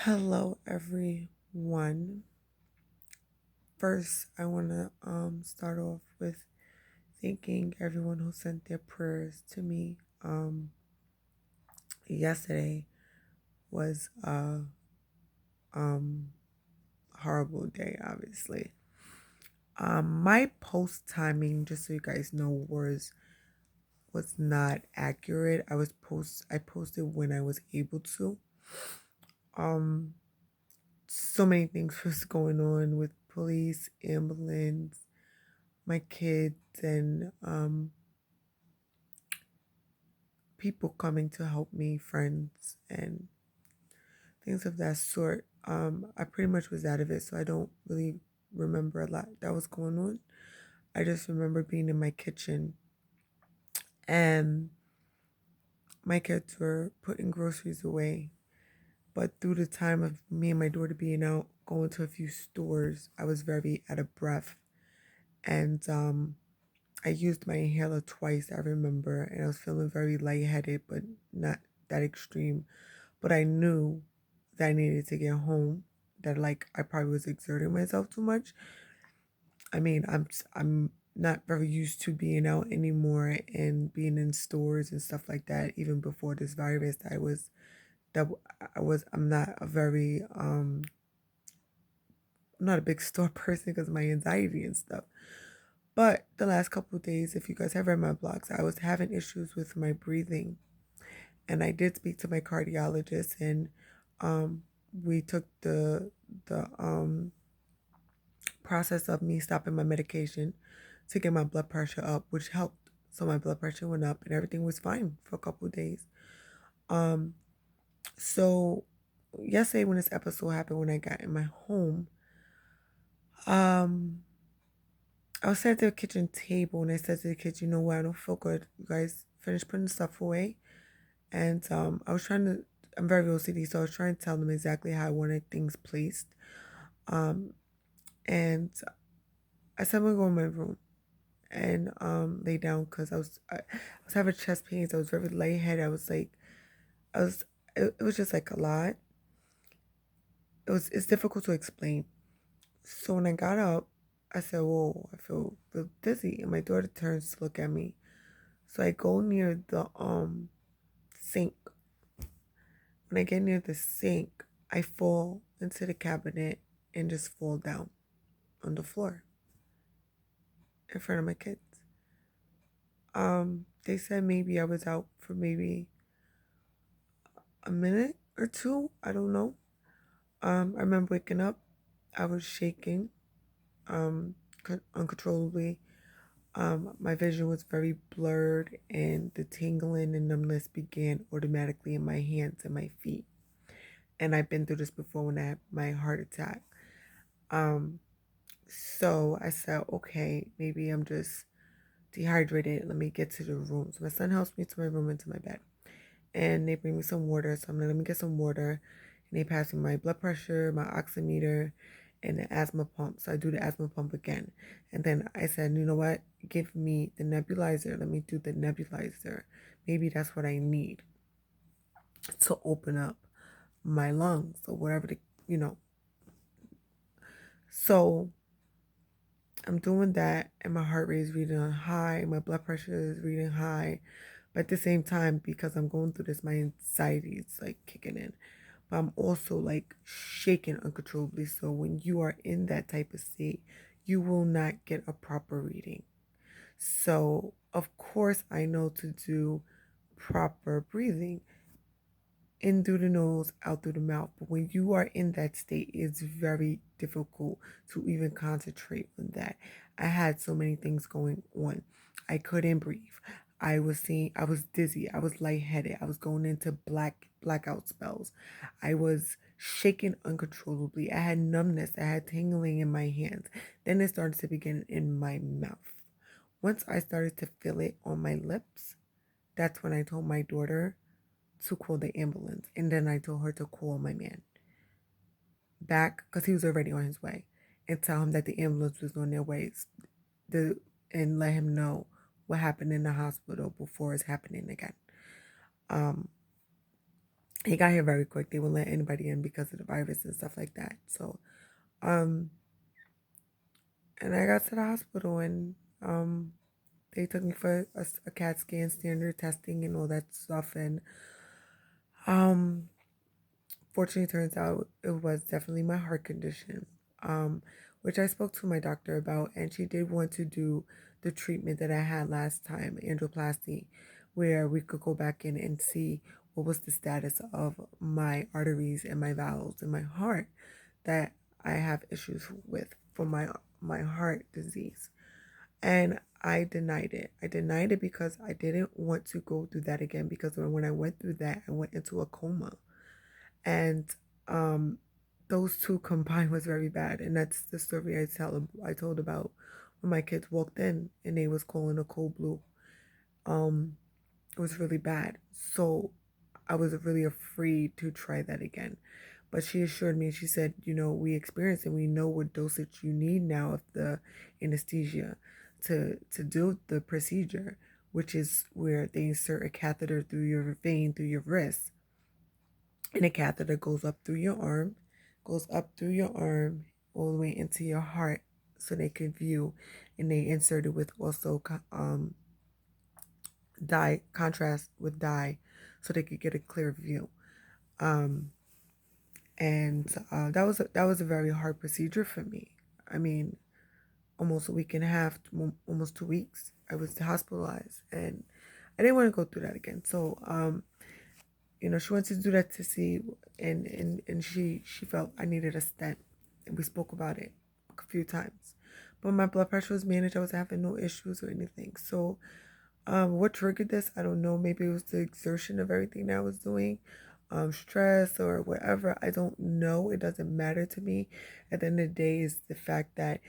Hello, everyone. First, I want to start off with thanking everyone who sent their prayers to me. Yesterday was a um, horrible day, obviously. My post timing, just so you guys know, was not accurate. I posted when I was able to. Um, so many things was going on with police, ambulance, my kids, and people coming to help me, friends, and things of that sort. I pretty much was out of it, so I don't really remember a lot that was going on. I just remember being in my kitchen and my kids were putting groceries away. But through the time of me and my daughter being out, going to a few stores, I was very out of breath. And I used my inhaler twice, I remember, and I was feeling very lightheaded, but not that extreme. But I knew that I needed to get home, that like I probably was exerting myself too much. I mean, I'm not very used to being out anymore and being in stores and stuff like that. Even before this virus, I'm not a very I'm not a big store person because of my anxiety and stuff. But the last couple of days, if you guys have read my blogs, I was having issues with my breathing, and I did speak to my cardiologist, and um, we took the process of me stopping my medication to get my blood pressure up, which helped. So my blood pressure went up, and everything was fine for a couple of days. Um, so yesterday when this episode happened, when I got in my home, um, I was sitting at the kitchen table, and I said to the kids, "You know what? I don't feel good. You guys finish putting the stuff away." And I was trying to. I'm very OCD, so I was trying to tell them exactly how I wanted things placed. Um, and I said I'm gonna go in my room and lay down because I was having chest pains. I was very lightheaded. I was it was just like a lot. It's difficult to explain. So when I got up, I said, "Whoa, I feel dizzy." And my daughter turns to look at me. So I go near the sink. When I get near the sink, I fall into the cabinet and just fall down on the floor in front of my kids. They said maybe I was out for maybe a minute or two. I don't know. I remember waking up. I was shaking, uncontrollably. My vision was very blurred, and the tingling and numbness began automatically in my hands and my feet. And I've been through this before when I had my heart attack. Um, so I said, okay, maybe I'm just dehydrated. Let me get to the room. So my son helps me to my room into my bed. And they bring me some water. So I'm like, let me get some water. And they pass me my blood pressure, my oximeter, and the asthma pump. So I do the asthma pump again. And then I said, you know what? Give me the nebulizer. Let me do the nebulizer. Maybe that's what I need to open up my lungs or whatever you know. So I'm doing that, and my heart rate is reading high, my blood pressure is reading high. But at the same time, because I'm going through this, my anxiety is like kicking in. But I'm also like shaking uncontrollably. So when you are in that type of state, you will not get a proper reading. So, of course, I know to do proper breathing in through the nose, out through the mouth. But when you are in that state, it's very difficult to even concentrate on that. I had so many things going on. I couldn't breathe. I was dizzy. I was lightheaded. I was going into blackout spells. I was shaking uncontrollably. I had numbness. I had tingling in my hands. Then it started to begin in my mouth. Once I started to feel it on my lips, that's when I told my daughter to call the ambulance. And then I told her to call my man back because he was already on his way and tell him that the ambulance was on their way and let him know what happened in the hospital before it's happening again. Um, He got here very quick. They wouldn't let anybody in because of the virus and stuff like that. So, um, and I got to the hospital and they took me for a CAT scan, standard testing, and all that stuff. And um, fortunately, turns out it was definitely my heart condition, which I spoke to my doctor about, and she did want to do the treatment that I had last time, angioplasty, where we could go back in and see what was the status of my arteries and my valves in my heart that I have issues with for my heart disease. And I denied it. I denied it because I didn't want to go through that again because when I went through that, I went into a coma. And um those two combined was very bad. And that's the story I told about when my kids walked in and they was calling a cold blue. Um it was really bad. So I was really afraid to try that again. But she assured me, she said, we experience and we know what dosage you need now of the anesthesia to do the procedure, which is where they insert a catheter through your vein, through your wrist. And the catheter goes up through your arm, all the way into your heart so they can view. And they insert it with also dye, contrast with dye, so they could get a clear view. Um, and that was a very hard procedure for me. I mean, almost a week and a half, almost 2 weeks. I was hospitalized, and I didn't want to go through that again. So, she wanted to do that to see, and she felt I needed a stent, and we spoke about it a few times. But my blood pressure was managed. I was having no issues or anything. So, what triggered this? I don't know. Maybe it was the exertion of everything that I was doing, stress or whatever. I don't know. It doesn't matter to me. At the end of the day, is the fact that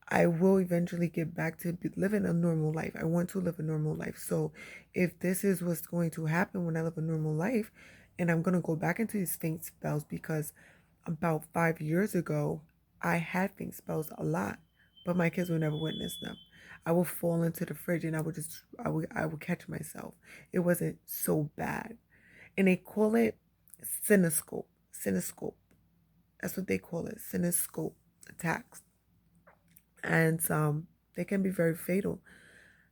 I will eventually get back to living a normal life. I want to live a normal life. So, if this is what's going to happen when I live a normal life, and I'm going to go back into these faint spells because about 5 years ago, I had faint spells a lot, but my kids would never witness them. I would fall into the fridge and I would catch myself. It wasn't so bad. And they call it cinescope. Cinescope. That's what they call it. Cinescope attacks. And they can be very fatal.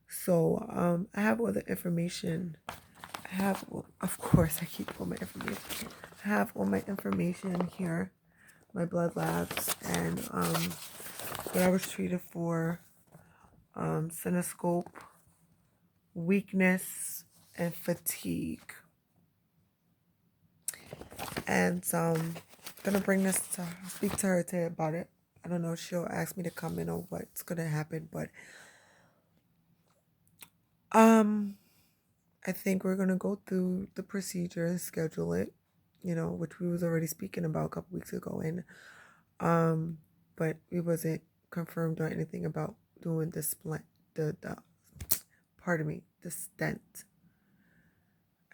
So I have all the information. I have, of course, I keep all my information. I have all my information here, my blood labs, and what I was treated for, cinescope, weakness, and fatigue. And gonna bring this to speak to her today about it. I don't know if she'll ask me to come in or what's gonna happen, but um I think we're gonna go through the procedure and schedule it, which we was already speaking about a couple weeks ago, and um, but we wasn't confirmed or anything about doing the split, the pardon me, the stent.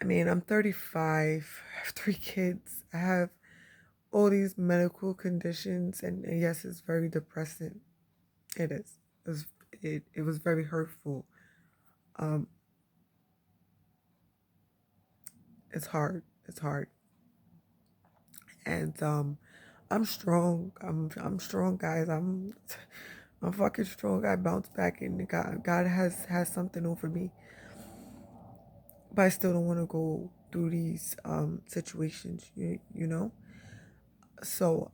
I mean, I'm 35, I have 3 kids, I have all these medical conditions, and yes, it's very depressing. It is. It was very hurtful. Um, it's hard. It's hard. And I'm strong. I'm strong, guys. I'm fucking strong. I bounce back, and God has something over me. But I still don't want to go through these situations. You know. So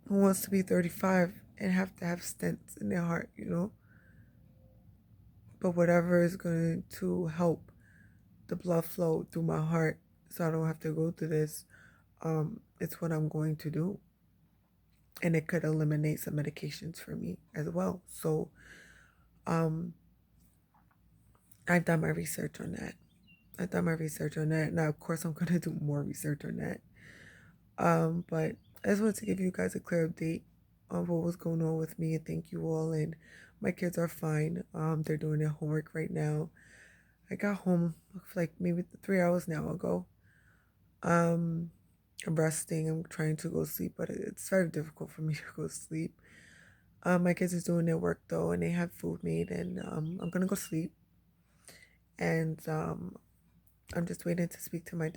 who wants to be 35 and have to have stents in their heart? But whatever is going to help the blood flow through my heart, so I don't have to go through this. It's what I'm going to do. And it could eliminate some medications for me as well. So um, I've done my research on that. I've done my research on that. Now, of course, I'm going to do more research on that. But I just wanted to give you guys a clear update on what was going on with me. And thank you all. And my kids are fine. They're doing their homework right now. I got home like maybe 3 hours now ago. Um, I'm resting. I'm trying to go sleep, but it's very difficult for me to go sleep. My kids is doing their work though, and they have food made, and I'm gonna go sleep. And I'm just waiting to speak to my